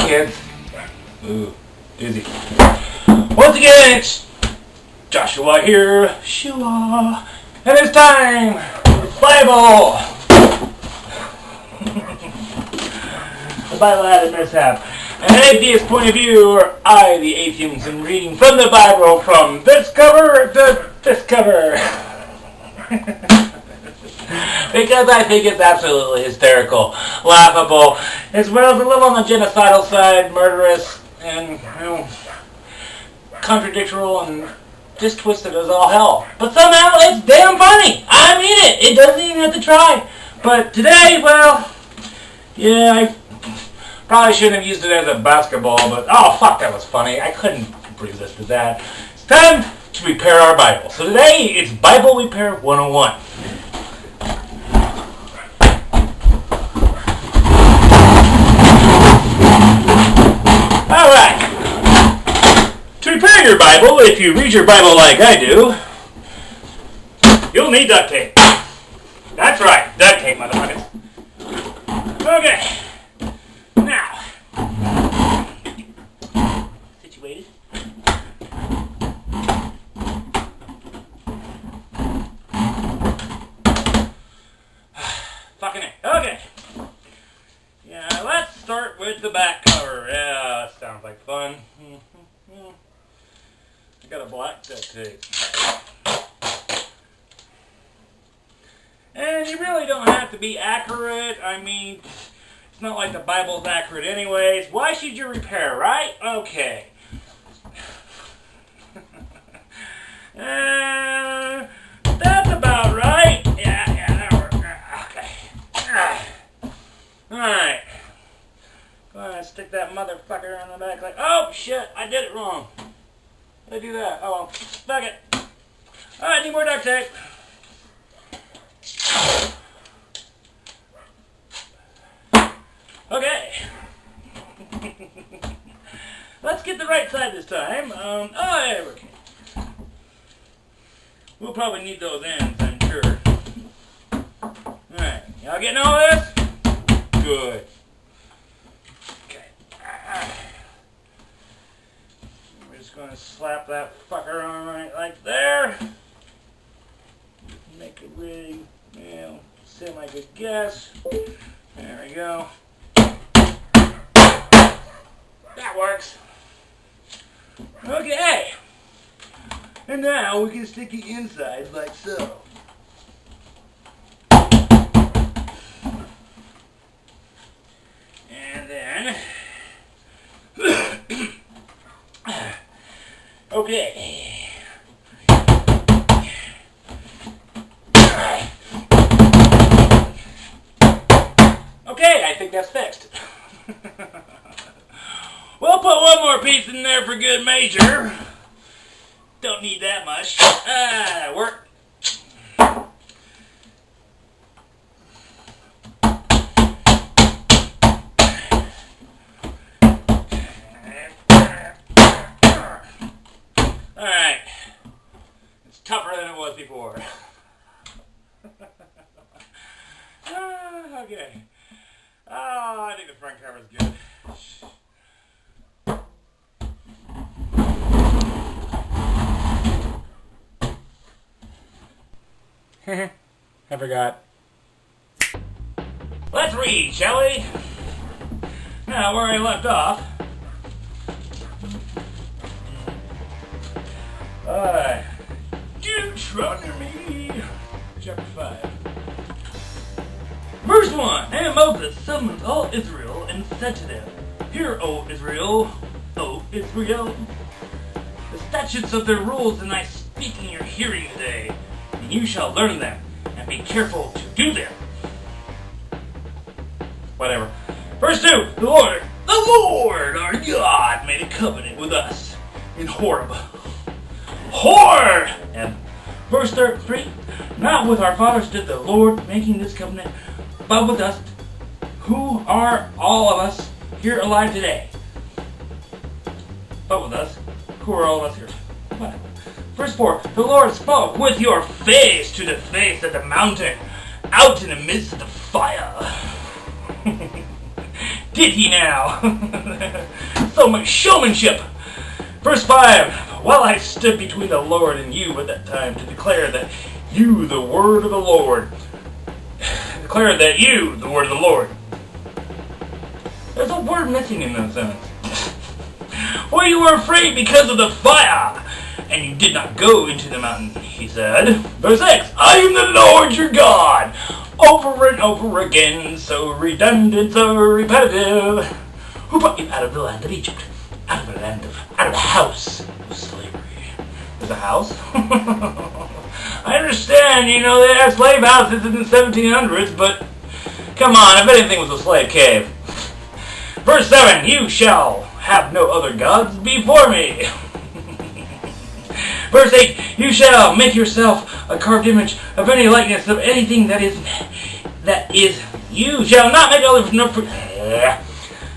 Kids. Ooh, dizzy. Once again, it's Joshua here, Shua, and it's time for Bible. The Bible had a mishap. An atheist point of view, or I, the atheist, am reading from the Bible from this cover to this cover. Because I think it's absolutely hysterical, laughable, as well as a little on the genocidal side, murderous, and contradictory, and just twisted as all hell. But somehow it's damn funny. I mean it. It doesn't even have to try. But today, well, yeah, I probably shouldn't have used it as a basketball, but oh fuck, that was funny. I couldn't resist to that. It's time to repair our Bible. So today it's Bible Repair 101. Alright. To repair your Bible, if you read your Bible like I do, you'll need duct tape. That's right, duct tape, motherfuckers. Okay. Now, situated. Fucking it. Okay. Yeah, let's start with the back cover. Yeah, that sounds like fun. I got a black duct tape. And you really don't have to be accurate. I mean, it's not like the Bible's accurate anyways. Why should you repair, right? Okay. That's about right. Yeah, that works. Okay. Alright. Go ahead and stick that motherfucker on the back like, oh shit, I did it wrong. How did I do that? Oh well. Fuck it. Alright, need more duct tape. Okay. Let's get the right side this time. There we go. We'll probably need those ends, I'm sure. Alright, y'all getting all this? Good. Okay. We're just going to slap that fucker on right like there. Make it really, semi-good guess. There we go. That works. Okay. And now we can stick the inside like so. And then, okay. Okay, I think that's fixed. We'll put one more piece in there for good measure. Don't need that much. That'll work. Alright. It's tougher than it was before. Okay. Oh, I think the front cover's good. I forgot. Let's read, shall we? Now, where I left off. Deuteronomy, chapter 5. Verse 1. And Moses summoned all Israel and said to them, Hear, O Israel, the statutes of their rules that I speak in your hearing today, and you shall learn them, and be careful to do them. Whatever. Verse 2. The Lord, our God, made a covenant with us in Horeb. And verse 3. Not with our fathers did the Lord making this covenant, but with us, who are all of us here alive today. But with us, who are all of us here. What? Verse 4. The Lord spoke with your face to the face of the mountain, out in the midst of the fire. Did he now? So much showmanship. Verse 5. While I stood between the Lord and you at that time to declare that you, the word of the Lord. Declare that you, the word of the Lord. There's a word missing in that sentence. For you were afraid because of the fire, and you did not go into the mountain, he said. Verse 6. I am the Lord your God. Over and over again, so redundant, so repetitive. Who brought you out of the land of Egypt? Out of the house of slavery. There's a house? I understand, they had slave houses in the 1700s, but come on, if anything was a slave cave. Verse 7, you shall have no other gods before me. Verse 8, you shall make yourself a carved image of any likeness of anything that is, you shall not make other, no,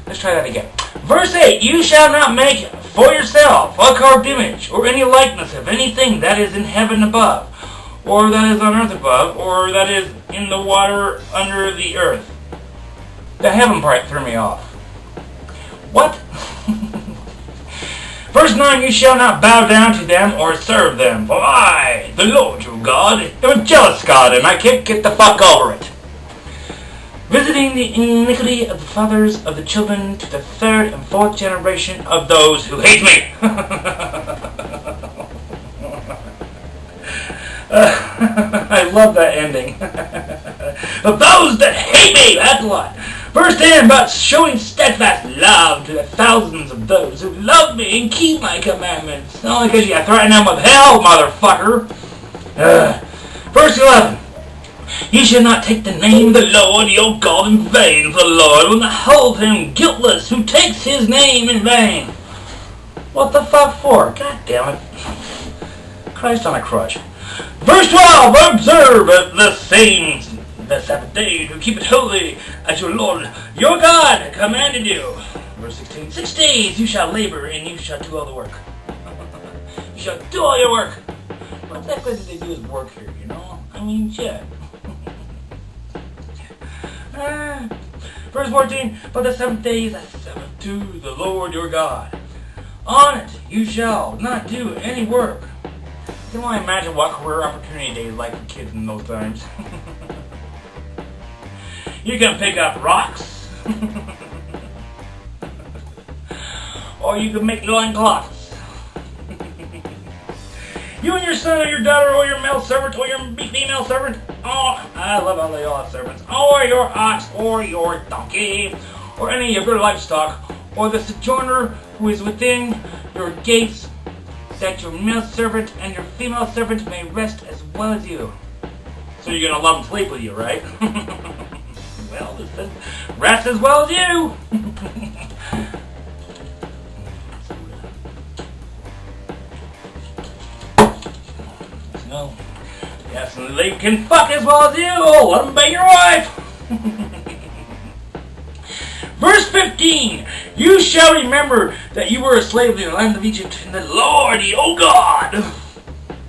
let's try that again. Verse 8, you shall not make for yourself a carved image or any likeness of anything that is in heaven above, or that is on earth above, or that is in the water under the earth. The heaven part threw me off. What? Verse 9, you shall not bow down to them or serve them, for I, the Lord your God, am a jealous God, and I can't get the fuck over it. Visiting the iniquity of the fathers of the children to the third and fourth generation of those who hate me. I love that ending. Of those that hate me, that's what. Verse 10, about showing steadfast love to the thousands of those who love me and keep my commandments. Only because you threaten them with hell, motherfucker. Verse 11, you shall not take the name of the Lord your God in vain, for the Lord will not hold him guiltless who takes his name in vain. What the fuck for? God damn it. Christ on a crutch. Verse 12, observe the Sabbath day to keep it holy as your Lord your God commanded you. Verse 16, 6 days you shall labor and you shall do all the work. You shall do all your work. What exactly did they do is work here, I mean, shit. Verse 14, but the 7th day is a Sabbath to the Lord your God. On it you shall not do any work. I can only imagine what career opportunity days like for kids in those times. You can pick up rocks. Or you can make loincloths. You and your son or your daughter or your male servant or your female servant. Oh, I love how they all have servants. Or your ox or your donkey or any of your livestock or the sojourner who is within your gates, that your male servant and your female servant may rest as well as you. So you're going to love and sleep with you, right? Well, this says rest as well as you. No. Yes, and they can fuck as well as you. Oh, let them bang your wife. Verse 15, you shall remember that you were a slave in the land of Egypt, and the Lord, your God.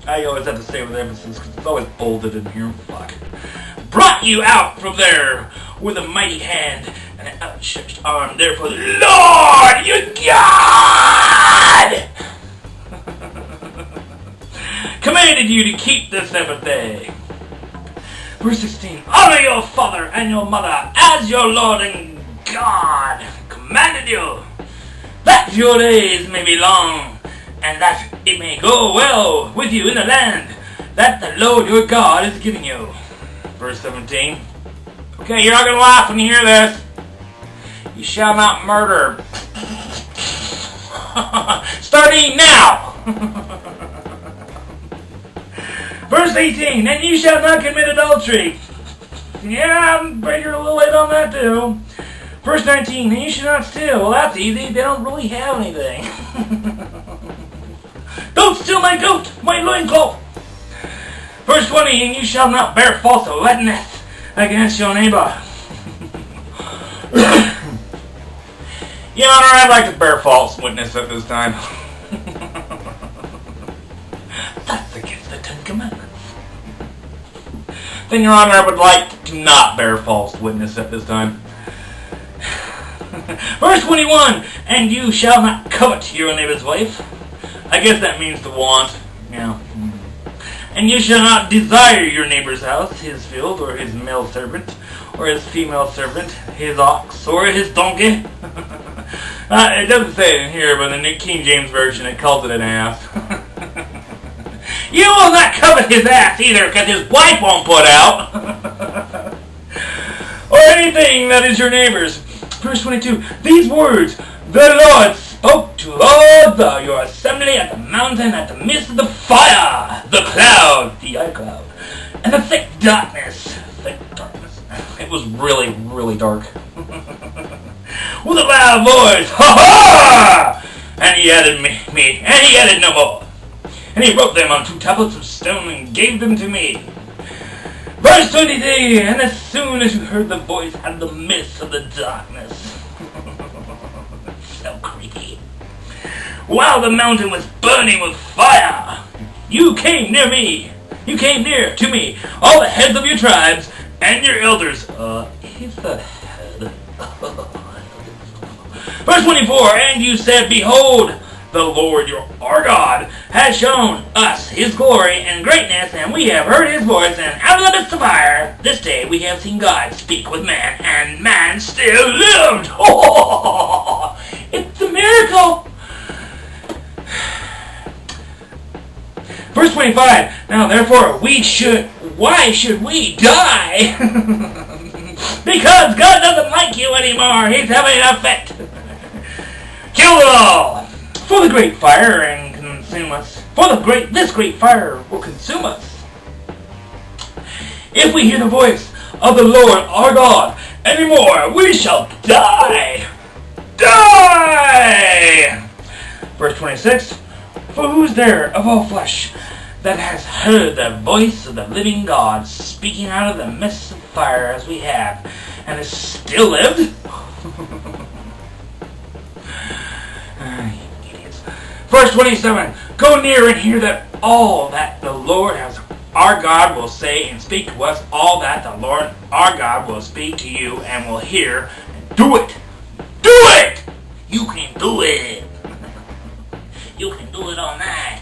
I always have to say with emphasis because it's always bolded in here. Fuck. Brought you out from there with a mighty hand and an outstretched arm. Therefore, the Lord, your God, commanded you to keep the Sabbath day. Verse 16, honor your father and your mother as your Lord and God commanded you, that your days may be long, and that it may go well with you in the land that the Lord your God is giving you. Verse 17. Okay, you're not going to laugh when you hear this. You shall not murder. Starting now. Verse 18. And you shall not commit adultery. Yeah, I'm afraid you're a little late on that too. Verse 19, and you should not steal. Well, that's easy. They don't really have anything. Don't steal my goat, my loincloth. Verse 20, and you shall not bear false witness against your neighbor. Your Honor, I'd like to bear false witness at this time. That's against the Ten Commandments. then Your Honor, I would like to not bear false witness at this time. Verse 21, and you shall not covet your neighbor's wife. I guess that means to want. Yeah. And you shall not desire your neighbor's house, his field, or his male servant, or his female servant, his ox, or his donkey. It doesn't say it in here, but in the King James Version it calls it an ass. You will not covet his ass either, because his wife won't put out. Or anything that is your neighbor's. Verse 22, these words the Lord spoke to all your assembly at the mountain at the midst of the fire, the cloud, the eye cloud, and the thick darkness. It was really, really dark. With a loud voice, ha ha! And he added me, and he added no more. And he wrote them on 2 tablets of stone and gave them to me. Verse 23, and as soon as you heard the voice out of the midst of the darkness, so creepy, while the mountain was burning with fire, you came near to me, all the heads of your tribes and your elders. He's the head. Verse 24, and you said, behold, the Lord our God has shown us his glory and greatness, and we have heard his voice, and out of the midst of fire, this day we have seen God speak with man, and man still lived. Oh, it's a miracle. Verse 25, now therefore why should we die? Because God doesn't like you anymore. He's having an effect. Kill it all. For the great fire and consume us. This great fire will consume us. If we hear the voice of the Lord our God anymore, we shall die. Die! Verse 26, for who's there of all flesh that has heard the voice of the living God speaking out of the midst of fire as we have, and has still lived? Verse 27, go near and hear that all that the Lord our God will say and speak to us, all that the Lord our God will speak to you and will hear. Do it! Do it! You can do it! You can do it all night.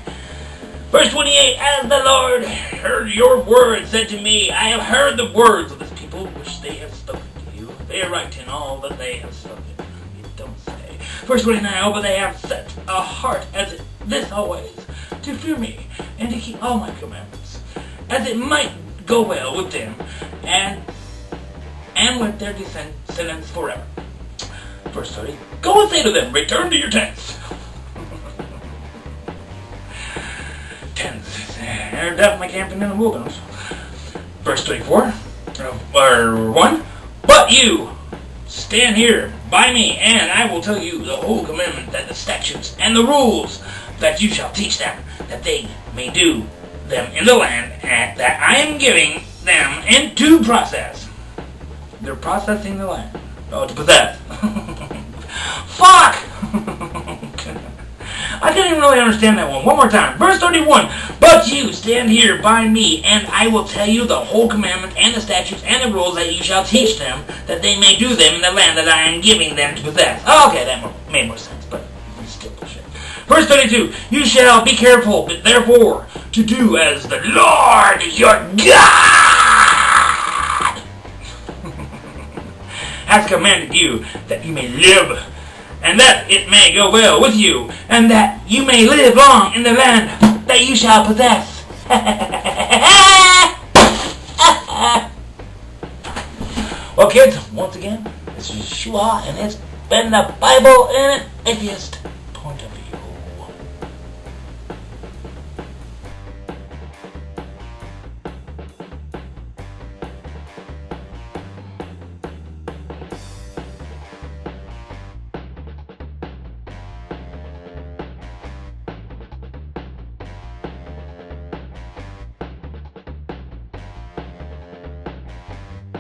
Verse 28, as the Lord heard your word, said to me, I have heard the words of this people which they have spoken to you. They are right in all that they have spoken. It don't say. Verse 29, oh, but they have set a heart as this always, to fear me, and to keep all my commandments, as it might go well with them, and with their descendants forever. Verse 30, go and say to them, return to your tents. Tents, they're definitely camping in the wilderness. Verse 24, or 1, but you, stand here by me, and I will tell you the whole commandment, that the statutes and the rules that you shall teach them, that they may do them in the land that I am giving them into process. They're processing the land. Oh, to possess. Fuck! I can't even really understand that one. One more time. Verse 31. But you stand here by me, and I will tell you the whole commandment and the statutes and the rules that you shall teach them, that they may do them in the land that I am giving them to possess. Okay, that made more sense, but it's still bullshit. Verse 32. You shall be careful, therefore, to do as the Lord your God has commanded you, that you may live, and that it may go well with you, and that you may live long in the land that you shall possess. Well, kids, once again, this is Shua, and it's been the Bible in an Atheist.